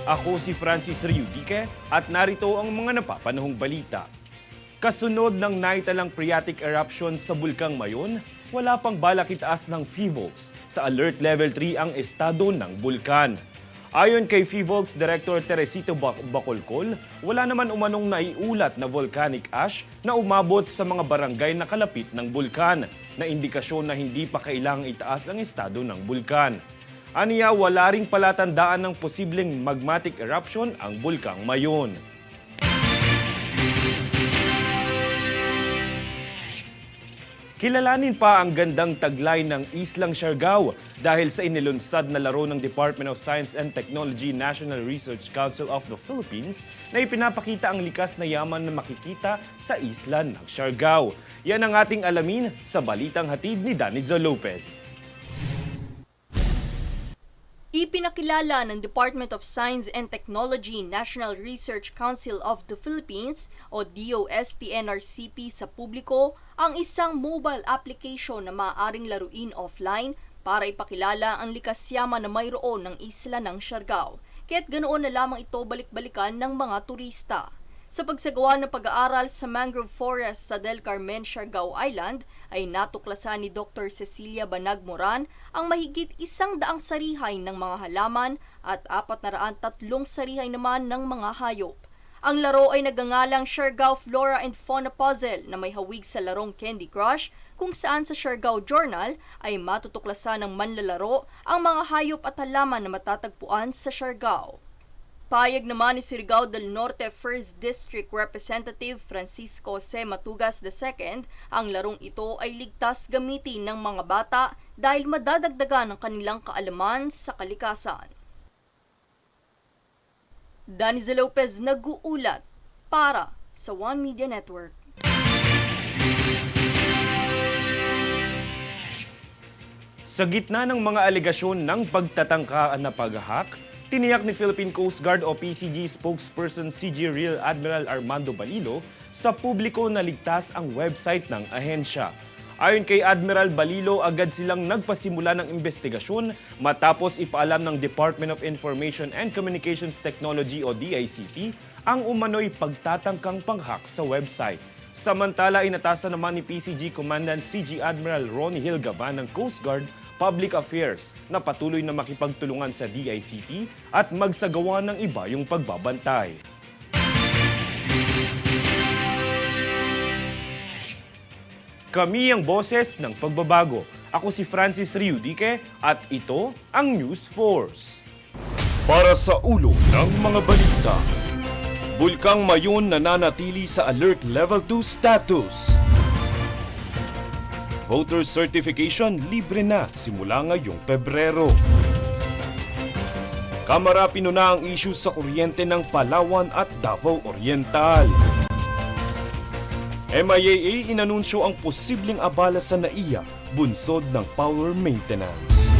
Ako si Francis Riudique at narito ang mga napapanahong balita. Kasunod ng naitalang phreatic eruption sa Bulkang Mayon, wala pang balak itaas ng PHIVOLCS. Sa Alert Level 3 ang estado ng bulkan. Ayon kay PHIVOLCS Director Teresito Bacolcol, wala naman umanong naiulat na volcanic ash na umabot sa mga barangay na kalapit ng bulkan, na indikasyon na hindi pa kailangang itaas ang estado ng bulkan. Aniya, wala ring palatandaan ng posibleng magmatic eruption ang Bulkang Mayon. Kilalanin pa ang gandang taglay ng Islang Siargao dahil sa inilunsad na laro ng Department of Science and Technology National Research Council of the Philippines na ipinapakita ang likas na yaman na makikita sa isla ng Siargao. Yan ang ating alamin sa Balitang Hatid ni Danizo Lopez. Ipinakilala ng Department of Science and Technology National Research Council of the Philippines o DOST-NRCP sa publiko ang isang mobile application na maaaring laruin offline para ipakilala ang likas yaman na mayroon ng isla ng Siargao. Kaya't ganoon na lamang ito balik-balikan ng mga turista. Sa pagsagawa ng pag-aaral sa mangrove forest sa Del Carmen, Siargao Island, ay natuklasan ni Dr. Cecilia Banag Moran ang mahigit 100 sarihay ng mga halaman at 403 sarihay naman ng mga hayop. Ang laro ay nagangalang Siargao Flora and Fauna Puzzle na may hawig sa larong Candy Crush, kung saan sa Siargao Journal ay matutuklasan ng manlalaro ang mga hayop at halaman na matatagpuan sa Siargao. Payag naman ni Surigao del Norte 1st District Representative Francisco C. Matugas II, ang larong ito ay ligtas gamitin ng mga bata dahil madadagdagan ang kanilang kaalaman sa kalikasan. Daniza Lopez nag-uulat para sa One Media Network. Sa gitna ng mga alegasyon ng pagtatangkaan na pag-hack, tiniyak ni Philippine Coast Guard o PCG spokesperson CG Rear Admiral Armando Balilo sa publiko na ligtas ang website ng ahensya. Ayon kay Admiral Balilo, agad silang nagpasimula ng investigasyon matapos ipaalam ng Department of Information and Communications Technology o DICT ang umano'y pagtatangkang pang-hack sa website. Samantala, inatasan naman ni PCG Commandant CG Admiral Ronnie Hilgavan ng Coast Guard Public Affairs na patuloy na makipagtulungan sa DICT at magsagawa ng iba yung pagbabantay. Kami ang boses ng pagbabago. Ako si Francis Riudique at ito ang News Force. Para sa ulo ng mga balita, Bulkang Mayon nananatili sa Alert Level 2 status. Voter certification libre na simula ngayong Pebrero. Kamara pinuna ang issue sa kuryente ng Palawan at Davao Oriental. MIAA inanunsyo ang posibleng abala sa NAIA, bunsod ng power maintenance.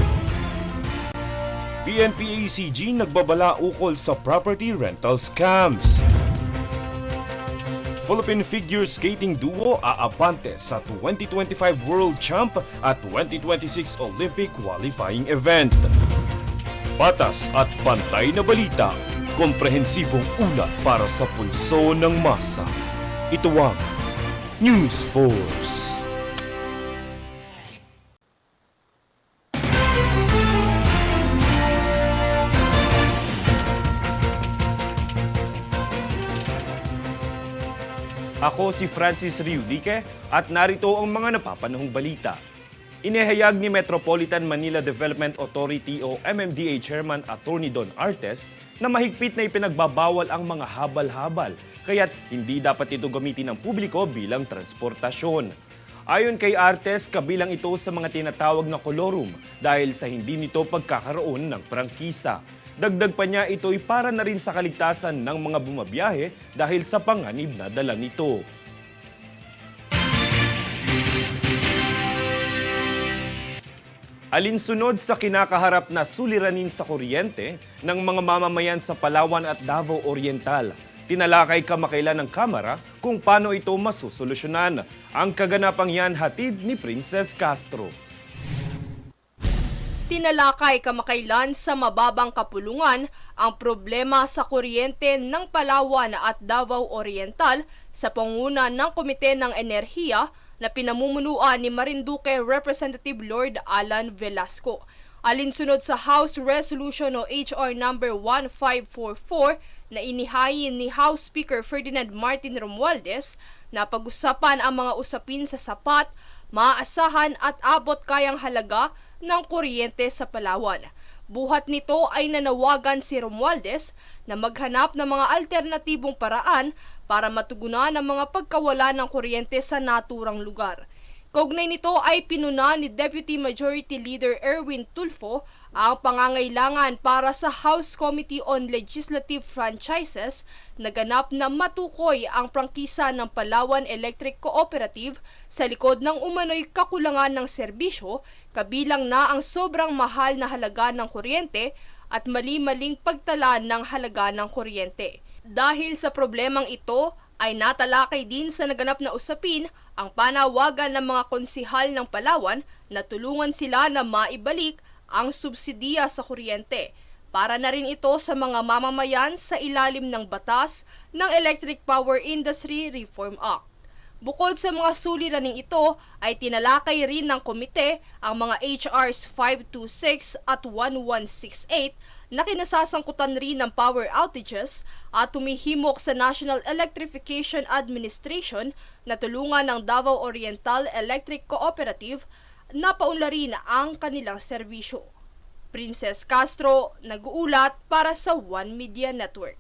PNP-ACG nagbabala ukol sa property rental scams. Philippine figure skating duo aabante sa 2025 World Champ at 2026 Olympic qualifying event. Patas at pantay na balita, komprehensibong ulat para sa pulso ng masa. Ito ang News Force. Ako si Francis Riudique at narito ang mga napapanahong balita. Inihayag ni Metropolitan Manila Development Authority o MMDA Chairman Atty. Don Artes na mahigpit na ipinagbabawal ang mga habal-habal, kaya't hindi dapat ito gamitin ng publiko bilang transportasyon. Ayon kay Artes, kabilang ito sa mga tinatawag na kolorum dahil sa hindi nito pagkakaroon ng prangkisa. Dagdag pa niya, ito'y para na rin sa kaligtasan ng mga bumabiyahe dahil sa panganib na dala nito. Alinsunod sa kinakaharap na suliranin sa kuryente ng mga mamamayan sa Palawan at Davao Oriental, tinalakay kamakailan ng Kamara kung paano ito masusolusyonan. Ang kaganapang yan hatid ni Princess Castro. Tinalakay kamakailan sa Mababang Kapulungan ang problema sa kuryente ng Palawan at Davao Oriental sa pangunguna ng Komite ng Enerhiya na pinamumunuan ni Marinduque Representative Lord Alan Velasco. Alinsunod sa House Resolution o HR number 1544 na inihain ni House Speaker Ferdinand Martin Romualdez na pag-usapan ang mga usapin sa sapat, maaasahan at abot kayang halaga ng kuryente sa Palawan. Buhat nito ay nanawagan si Romualdez na maghanap ng mga alternatibong paraan para matugunan ang mga pagkawala ng kuryente sa naturang lugar. Kaugnay nito ay pinuna ni Deputy Majority Leader Erwin Tulfo ang pangangailangan para sa House Committee on Legislative Franchises na ganap na matukoy ang prangkisa ng Palawan Electric Cooperative sa likod ng umano'y kakulangan ng serbisyo, kabilang na ang sobrang mahal na halaga ng kuryente at mali-maling pagtala ng halaga ng kuryente. Dahil sa problemang ito, ay natalakay din sa naganap na usapin ang panawagan ng mga konsihal ng Palawan na tulungan sila na maibalik ang subsidiya sa kuryente. Para na rin ito sa mga mamamayan sa ilalim ng batas ng Electric Power Industry Reform Act. Bukod sa mga suliraning ito, ay tinalakay rin ng komite ang mga HRs 526 at 1168 na kinasasangkutan rin ng power outages at tumihimok sa National Electrification Administration na tulungan ng Davao Oriental Electric Cooperative na paunlarin ang kanilang serbisyo. Princess Castro, nag-uulat para sa One Media Network.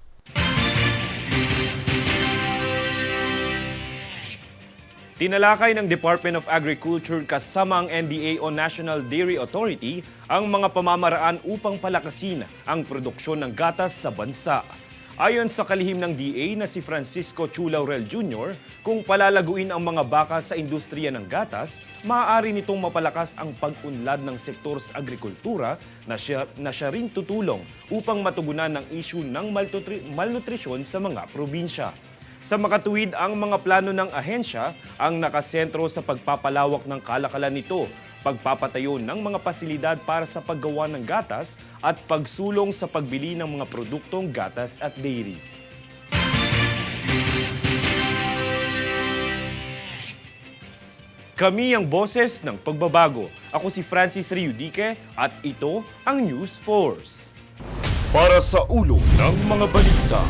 Tinalakay ng Department of Agriculture kasama ang NDA o National Dairy Authority ang mga pamamaraan upang palakasin ang produksyon ng gatas sa bansa. Ayon sa kalihim ng DA na si Francisco Chu Laurel Jr., kung palalaguin ang mga baka sa industriya ng gatas, maaari nitong mapalakas ang pag-unlad ng sektor sa agrikultura na siya rin tutulong upang matugunan ng issue ng malnutrisyon sa mga probinsya. Sa makatuwid ang mga plano ng ahensya ang nakasentro sa pagpapalawak ng kalakalan nito, pagpapatayo ng mga pasilidad para sa paggawa ng gatas at pagsulong sa pagbili ng mga produktong gatas at dairy. Kami ang boses ng pagbabago. Ako si Francis Riudique at ito ang News Force. Para sa ulo ng mga balita.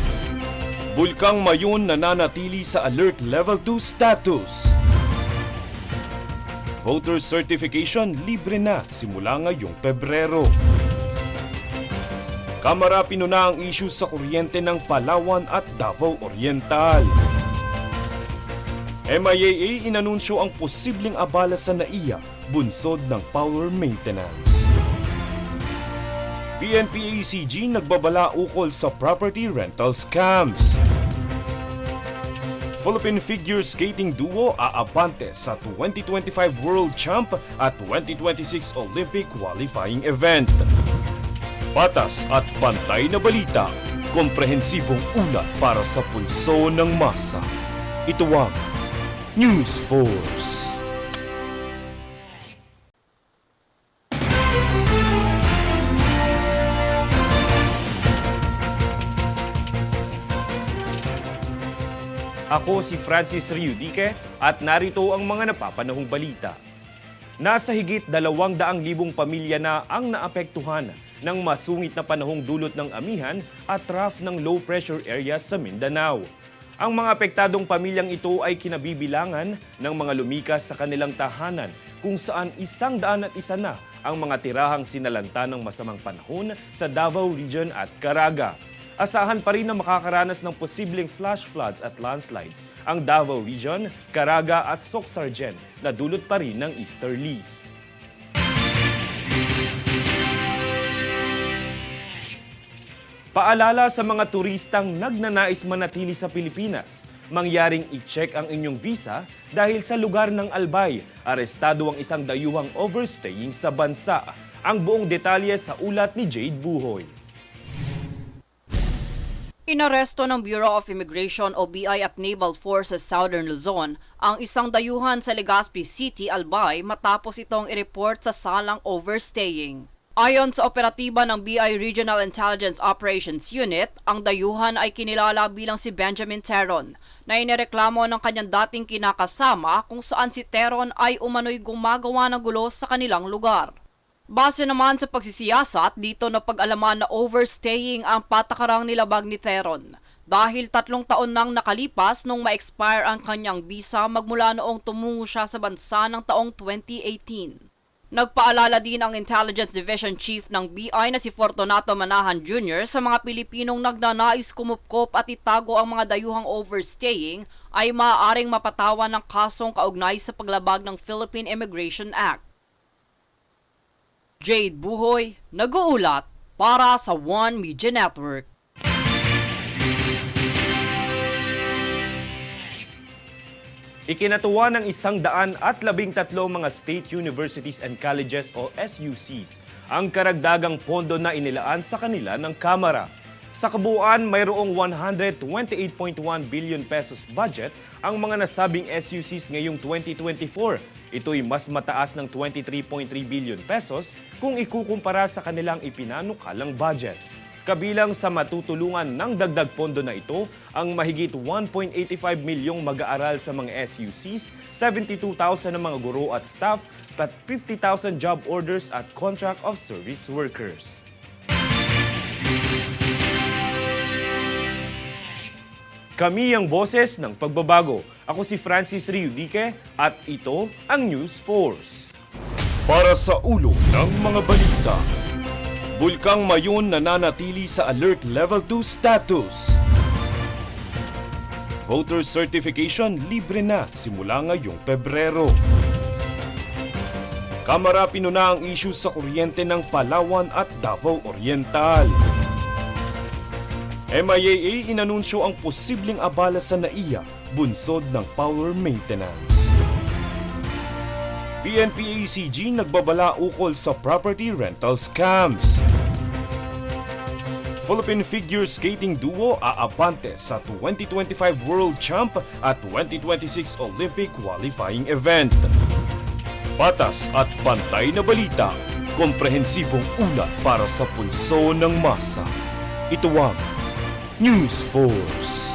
Bulkang Mayon nananatili sa Alert Level 2 status. Voter certification libre na simula ngayong Pebrero. Kamara pinuna ang issue sa kuryente ng Palawan at Davao Oriental. MIAA inanunsyo ang posibleng abala sa NAIA, bunsod ng power maintenance. PNP-ACG nagbabala ukol sa property rental scams. Philippine figure skating duo aabante sa 2025 World Champ at 2026 Olympic qualifying event. Patas at bantay na balita, komprehensibong ulat para sa pulso ng masa. Ito ang News Force. Ako si Francis Riudique at narito ang mga napapanahong balita. Nasa higit 200,000 pamilya na ang naapektuhan ng masungit na panahong dulot ng amihan at trough ng low pressure area sa Mindanao. Ang mga apektadong pamilyang ito ay kinabibilangan ng mga lumikas sa kanilang tahanan kung saan 101 na ang mga tirahang sinalanta ng masamang panahon sa Davao Region at Caraga. Asahan pa rin na makakaranas ng posibleng flash floods at landslides ang Davao Region, Caraga at Soc-Sargen na dulot pa rin ng easterlies. Paalala sa mga turistang nagnanais manatili sa Pilipinas, mangyaring i-check ang inyong visa dahil sa lugar ng Albay, arestado ang isang dayuhang overstaying sa bansa. Ang buong detalye sa ulat ni Jade Buhoy. Inaresto ng Bureau of Immigration o BI at Naval Forces Southern Luzon ang isang dayuhan sa Legazpi City, Albay matapos itong i-report sa salang overstaying. Ayon sa operatiba ng BI Regional Intelligence Operations Unit, ang dayuhan ay kinilala bilang si Benjamin Teron na inireklamo ng kanyang dating kinakasama kung saan si Teron ay umano'y gumagawa ng gulo sa kanilang lugar. Base naman sa pagsisiyasat, dito na pag-alaman na overstaying ang patakarang nilabag ni Teron dahil 3 taon nang nakalipas nung ma-expire ang kanyang visa magmula noong tumungo siya sa bansa ng taong 2018. Nagpaalala din ang Intelligence Division Chief ng BI na si Fortunato Manahan Jr. sa mga Pilipinong nagnanais kumupkop at itago ang mga dayuhang overstaying ay maaaring mapatawan ng kasong kaugnay sa paglabag ng Philippine Immigration Act. Jade Buhoy, nag-uulat para sa One Media Network. Ikinatuwa ng 113 mga state universities and colleges o SUCs ang karagdagang pondo na inilaan sa kanila ng Kamara. Sa kabuuan, mayroong 128.1 billion pesos budget ang mga nasabing SUCs ngayong 2024. Ito'y mas mataas ng 23.3 billion pesos kung ikukumpara sa kanilang ipinanukalang budget. Kabilang sa matutulungan ng dagdag pondo na ito, ang mahigit 1.85 milyong mag-aaral sa mga SUCs, 72,000 na mga guro at staff, at 50,000 job orders at contract of service workers. Kami ang boses ng pagbabago. Ako si Francis Riudique at ito ang News Force. Para sa ulo ng mga balita, Bulkang Mayon nananatili sa Alert Level 2 status. Voter certification libre na simula ngayong Pebrero. Kamara pinuna ang issue sa kuryente ng Palawan at Davao Oriental. MIAA inanunsyo ang posibleng abala sa NAIA, bunsod ng power maintenance. PNP-ACG nagbabala ukol sa property rental scams. Philippine figure skating duo aabante sa 2025 World Champ at 2026 Olympic qualifying event. Patas at pantay na balita, komprehensibong ulat para sa pulso ng masa. Ito ang News Force.